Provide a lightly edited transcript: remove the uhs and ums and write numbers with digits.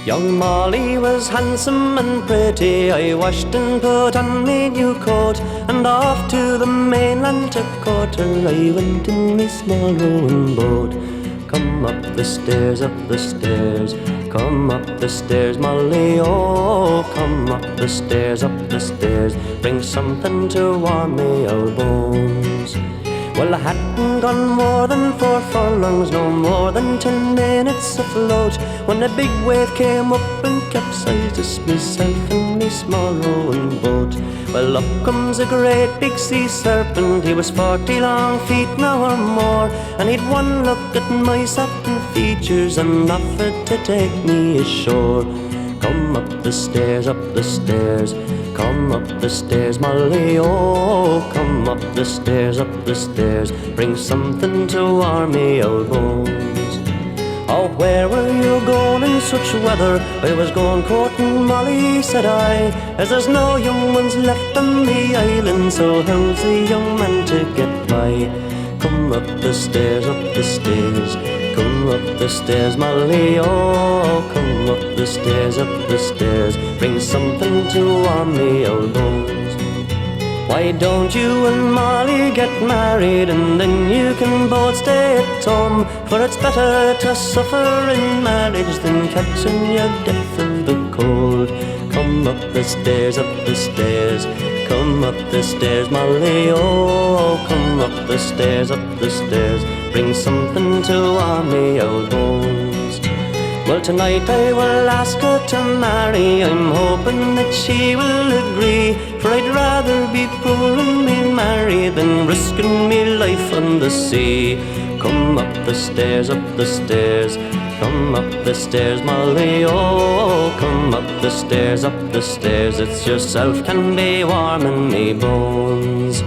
Young Molly was handsome and pretty. I washed and put on me new coat, and off to the mainland to court her I went in me small rowing boat. Come up the stairs, up the stairs, come up the stairs, Molly, oh, come up the stairs, up the stairs, bring something to warm me old bones. Well, I hadn't gone more than 4 furlongs, no more than 10 minutes afloat, when a big wave came up and capsized us, myself and me small rowing boat. Well, up comes a great big sea serpent, he was 40 long feet now or more, and he'd one look at my satin features and offered to take me ashore. Come up the stairs, up the stairs, come up the stairs, Molly, oh, come up the stairs, up the stairs, bring something to warm me old bones. Oh, where were you going in such weather? I was going courting, Molly, said I, as there's no young ones left on the island, so how's the young man to get by? Come up the stairs, up the stairs, come up the stairs, Molly, oh, come up the stairs, up the stairs, bring something to warm me old bones. Why don't you and Molly get married, and then you can both stay at home, for it's better to suffer in marriage than catching your death of the cold. Come up the stairs, up the stairs, come up the stairs, Molly, oh, come up the stairs, up the stairs, bring something to warm me old bones. Well, tonight I will ask her to marry, I'm hoping that she will agree, for I'd rather be poor and be married than risking me life on the sea. Come up the stairs, up the stairs, come up the stairs, Molly, oh, come up the stairs, up the stairs, it's yourself can be warming me bones.